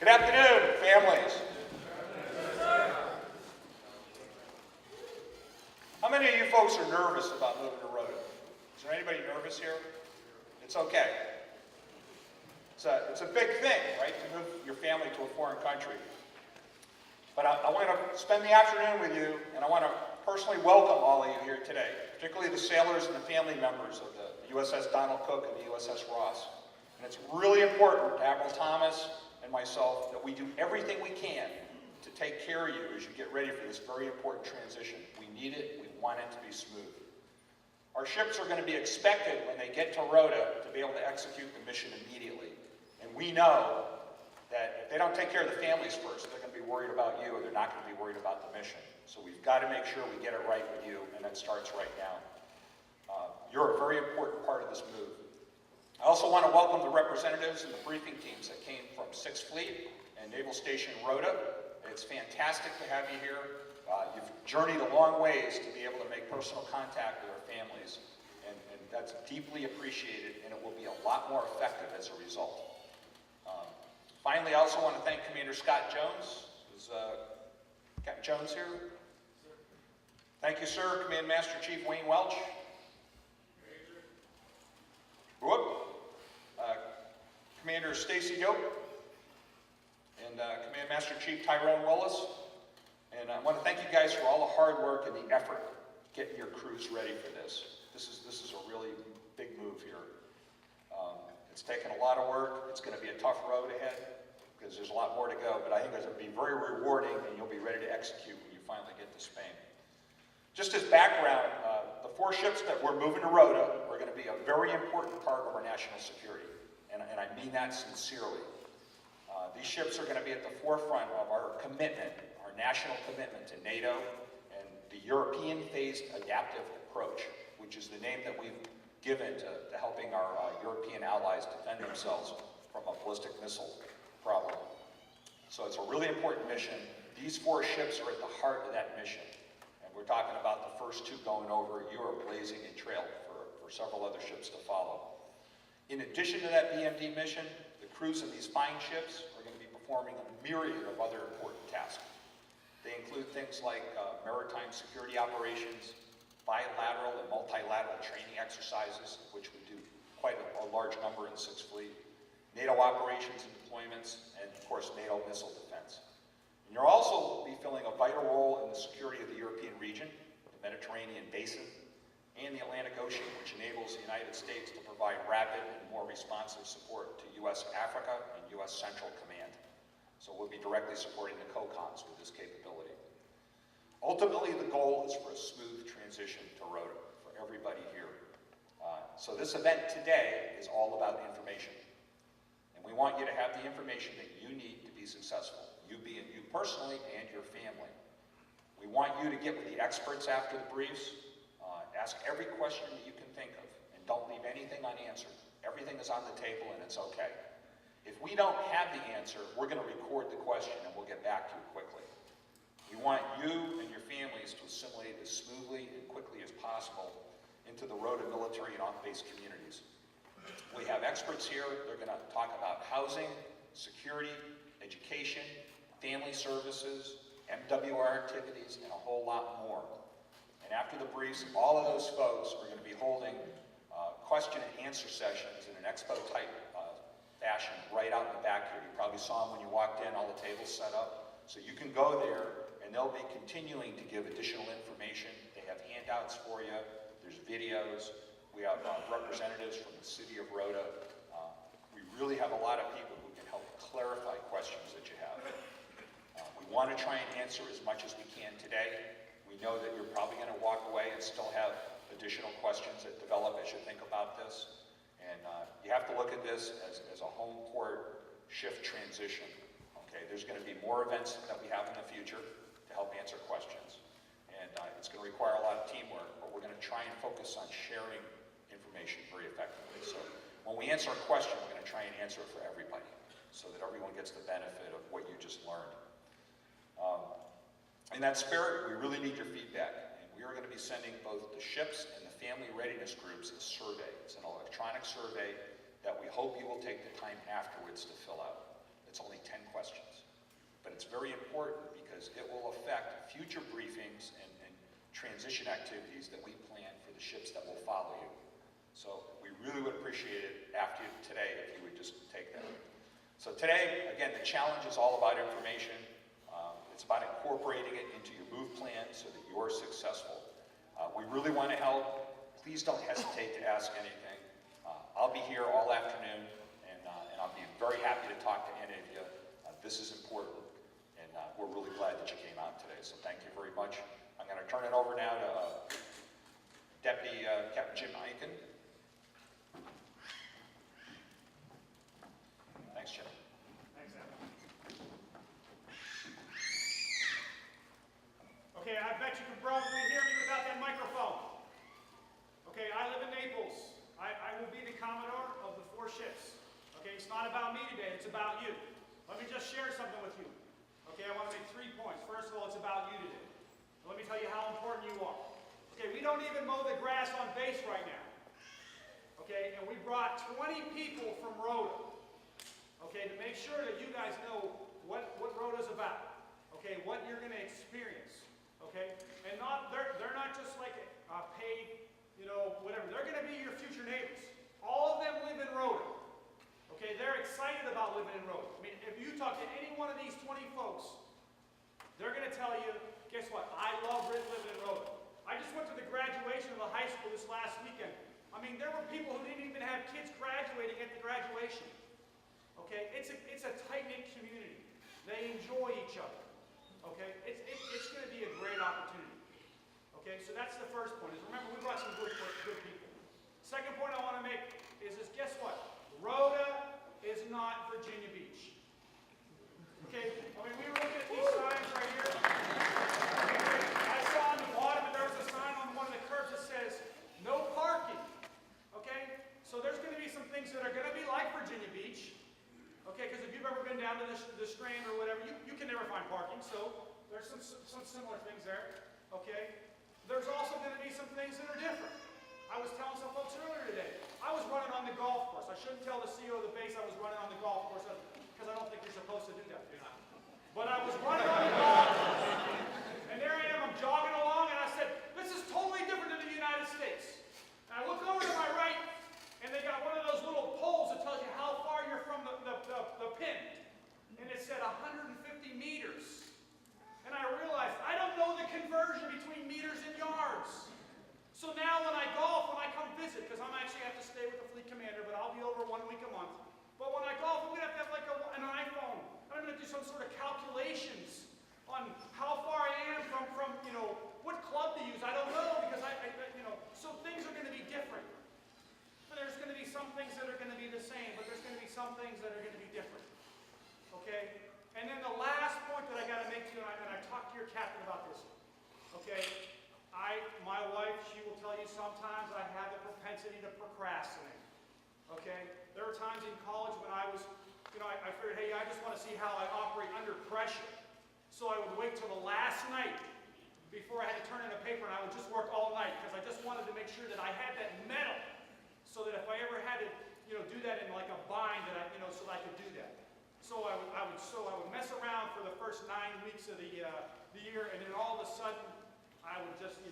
Good afternoon, families. How many of you folks are nervous about moving to Rota? Is there anybody nervous here? It's okay. It's a big thing, right, to move your family to a foreign country. But I want to spend the afternoon with you, and I want to personally welcome all of you here today, particularly the sailors and the family members of the USS Donald Cook and the USS Ross. And it's really important to Admiral Thomas and myself that we do everything we can to take care of you as you get ready for this very important transition. We need it. We want it to be smooth. Our ships are going to be expected when they get to Rota to be able to execute the mission immediately. And we know that if they don't take care of the families first, they're going to be worried about you, or they're not going to be worried about the mission. So we've got to make sure we get it right with you, and that starts right now. You're a very important part of this move. I also want to welcome the representatives and the briefing teams that came from 6th Fleet and Naval Station Rota. It's fantastic to have you here. You've journeyed a long ways to be able to make personal contact with our families, and that's deeply appreciated, and it will be a lot more effective as a result. Finally, I also want to thank Commander Scott Jones. Is Captain Jones here? Thank you, sir. Command Master Chief Wayne Welch. Whoop. Commander Stacy Yope. And Command Master Chief Tyrone Willis. And I want to thank you guys for all the hard work and the effort getting your crews ready for this. This is a really big move here. It's taken a lot of work. It's going to be a tough road ahead because there's a lot more to go, but I think it's going to be very rewarding, and you'll be ready to execute when you finally get to Spain. Just as background, the 4 ships that we're moving to Rota are going to be a very important part of our national security, and I mean that sincerely. These ships are going to be at the forefront of our commitment, our national commitment to NATO and the European Phased Adaptive Approach, which is the name that we've given to helping our European allies defend themselves from a ballistic missile problem. So it's a really important mission. These 4 ships are at the heart of that mission. And we're talking about the first 2 going over. You are blazing a trail for several other ships to follow. In addition to that BMD mission, the crews of these fine ships are going to be performing a myriad of other important tasks. They include things like maritime security operations, bilateral and multilateral training exercises, which we do quite a large number in 6th Fleet, NATO operations and deployments, and of course NATO missile defense. And you'll also be filling a vital role in the security of the European region, the Mediterranean basin, and the Atlantic Ocean, which enables the United States to provide rapid and more responsive support to U.S. Africa and U.S. Central Command. So we'll be directly supporting the COCOMs with this capability. Ultimately, the goal is for a smooth transition to Rota for everybody here. So this event today is all about information. And we want you to have the information that you need to be successful, you being you personally and your family. We want you to get with the experts after the briefs. Ask every question that you can think of, and don't leave anything unanswered. Everything is on the table, and it's okay. If we don't have the answer, we're going to record the question, and we'll get back to you quickly. We want you and your families to assimilate as smoothly and quickly as possible into the Rota military and off-base communities. We have experts here. They're going to talk about housing, security, education, family services, MWR activities, and a whole lot more. And after the briefs, all of those folks are going to be holding question and answer sessions in an expo-type fashion right out in the back here. You probably saw them when you walked in, all the tables set up. So you can go there, and they'll be continuing to give additional information. They have handouts for you. There's videos. We have representatives from the city of Rota. We really have a lot of people who can help clarify questions that you have. We want to try and answer as much as we can today. We know that you're probably going to walk away and still have additional questions that develop as you think about this. And you have to look at this as a home port shift transition. Okay, there's going to be more events that we have in the future to help answer questions. And it's going to require a lot of teamwork, but we're going to try and focus on sharing information very effectively. So when we answer a question, we're going to try and answer it for everybody so that everyone gets the benefit of what you just learned. In that spirit, we really need your feedback. And we are going to be sending both the ships and the family readiness groups a survey. It's an electronic survey that we hope you will take the time afterwards to fill out. It's only 10 questions. But it's very important because it will affect future briefings and transition activities that we plan for the ships that will follow you. So we really would appreciate it after today if you would just take that. So today, again, the challenge is all about information. It's about incorporating it into your move plan so that you're successful. We really want to help. Please don't hesitate to ask anything. I'll be here all afternoon, and I'll be very happy to talk to any of you. This is important, and we're really glad that you came out today. So thank you very much. I'm going to turn it over now to Deputy Captain Jim Eichen. Thanks, Jim. Thanks, Adam. Okay, I bet you can probably hear me without that microphone. Okay, I live in Naples. I will be the Commodore of the 4 ships. Okay, it's not about me today, it's about you. Let me just share something with you. Okay, I want to make 3 points. First of all, it's about you today. Let me tell you how important you are. Okay, we don't even mow the grass on base right now. Okay, and we brought 20 people from Rota. Okay, to make sure that you guys know what Rota's about. Okay, what you're going to experience. Okay, and they're not just like paid, whatever. They're going to be your future neighbors. All of them live in Rota. Okay, they're excited about living in Rota. I mean, if you talk to any one of these 20 folks, they're going to tell you, guess what? I love living in Rota. I just went to the graduation of the high school this last weekend. I mean, there were people who didn't even have kids graduating at the graduation. Okay, it's a tight-knit community. They enjoy each other. Okay, it's going to be a great opportunity. Okay, so that's the first point. Is remember, we brought some good people. Second point I want to make is guess what? Rota is not Virginia Beach. Okay, I mean, we were looking at these signs right here. I saw on the bottom that there was a sign on one of the curbs that says, no parking. Okay, so there's going to be some things that are going to be like Virginia Beach. Okay, because if you've ever been down to the Strand or whatever, you can never find parking, so there's some similar things there. Okay, there's also going to be some things that are different. I was telling some folks earlier today, I was running on the golf course. I shouldn't tell the CEO of the base I was running on the golf course because I don't think you're supposed to do that. You're not. But I was running on the golf course, and there I am, I'm jogging along, and I said, this is totally different than the United States. And I look over to my right, and they got one of those little poles that tells you how far you're from the pin. And it said 150 meters. And I realized I don't know the conversion between meters and yards. So now when I golf, when I come visit, because I'm actually have to stay with the fleet commander, but I'll be over 1 week a month. But when I golf, I'm going to have like an iPhone. I'm going to do some sort of calculations on how far I am from what club to use. I don't know because so things are going to be different. But there's going to be some things that are going to be the same, but there's going to be some things that are going to be different. Okay? And then the last point that I got to make to you, and I talked to your captain about this. Okay? My wife, she will tell you sometimes I have the propensity to procrastinate. Okay? There were times in college when I was, I figured, hey, I just want to see how I operate under pressure. So I would wait till the last night before I had to turn in a paper, and I would just work all night because I just wanted to make sure that I had that mettle so that if I ever had to, do that in like a bind, that so that I could do that. So I would mess around for the first 9 weeks of the year, and then all of a sudden, I would just,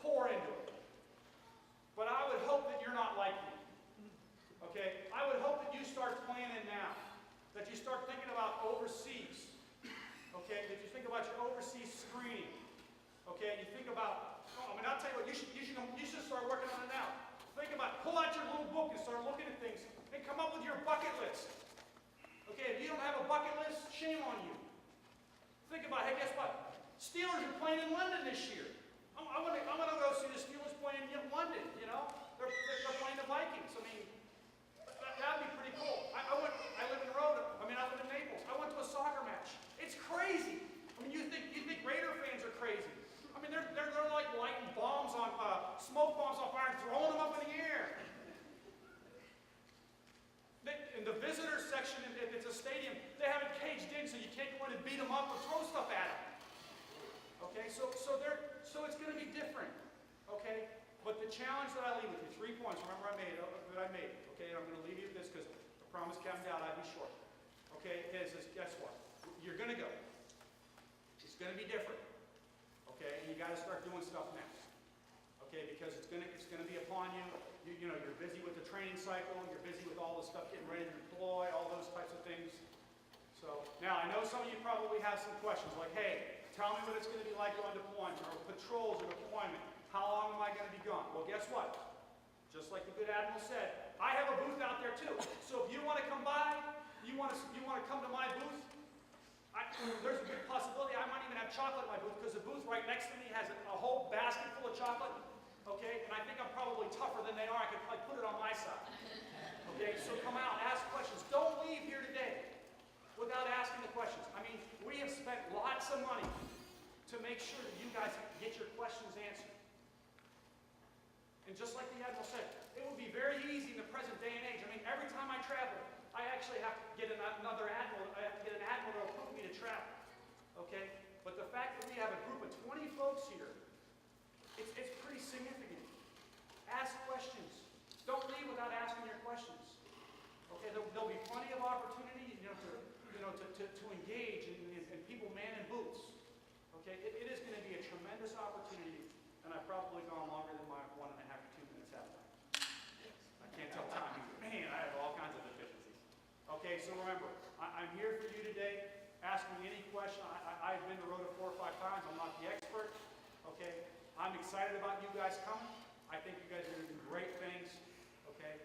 pour into it. But I would hope that you're not like me. Okay? I would hope that you start planning now. That you start thinking about overseas. Okay? That you think about your overseas screening. Okay? You think about, I'll tell you what, you should start working on it now. Think about, pull out your little book and start looking at things. And come up with your bucket list. Okay? If you don't have a bucket list, shame on you. Think about, hey, guess what? Steelers are playing in London this year. I'm gonna go see the Steelers playing in London. They're playing the Vikings. I mean, that'd be pretty cool. I live in Rota. I live in Naples. I went to a soccer match. It's crazy. You think Raider fans are crazy? They're like lighting bombs on smoke bombs on fire and throwing them up in the air. In the visitor section, if it's a stadium, they have it caged in so you can't go in and beat them up or throw stuff at them. Okay, so it's going to be different. Okay, but the challenge that I leave with you, 3 points. Remember I made. Okay, and I'm going to leave you with this because I promised Captain Dowd I'd be short. okay, is guess what? You're going to go. It's going to be different, okay? And you got to start doing stuff now, okay? Because it's going to be upon you. You know, you're busy with the training cycle. You're busy with all the stuff, getting ready to deploy, all those types of things. So now I know some of you probably have some questions like, hey, tell me what it's going to be like on deployment or patrols or deployment. How long am I going to be gone? Well, guess what? Just like the good admiral said, I have a booth out there too. So if you want to come by, you want to come to my booth, there's a good possibility I might even have chocolate in my booth, because the booth right next to me has a whole basket full of chocolate. Okay, and I think I'm probably tougher than they are. I could probably put it on my side. Okay, so come out, ask questions. Don't leave here today without asking the questions. I mean, we have spent lots of money to make sure that you guys get your questions answered. And just like the admiral said, it would be very easy in the present day and age. I mean, every time I travel, I actually have to get another admiral. I have to get an admiral to approve me to travel. Okay, but the fact that we have a group of 20 folks here, it's pretty significant. Ask questions. Don't leave without asking your questions. Okay, there'll be plenty of opportunity, to engage and people manning booths. Okay, it is going to be a tremendous opportunity, and I've probably gone longer than my 1.5 to 2 minutes have. I can't tell time. Man, I have all kinds of deficiencies. Okay, so remember, I'm here for you today. Ask me any question. I've been to Rota 4 or 5 times. I'm not the expert. Okay, I'm excited about you guys coming. I think you guys are going to do great things. Okay,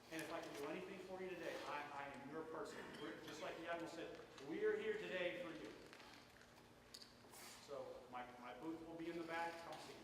and if I can do anything for you today, I am your person. Just like the admiral said, we are here today for you. So my booth will be in the back. Come see